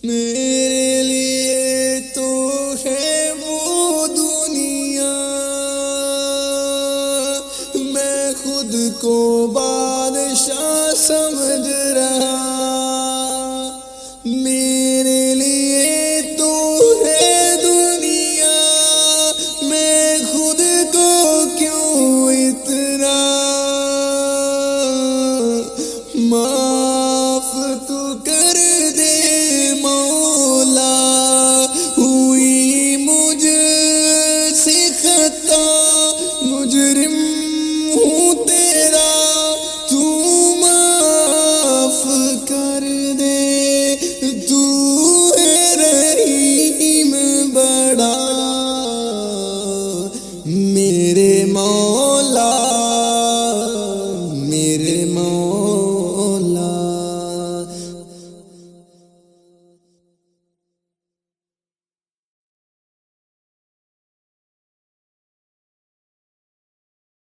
میرے لیے تو ہے وہ دنیا، میں خود کو بادشاہ سمجھ رہا۔ میرے لیے تو ہے دنیا، میں خود کو کیوں اتنا معاف تو کر دے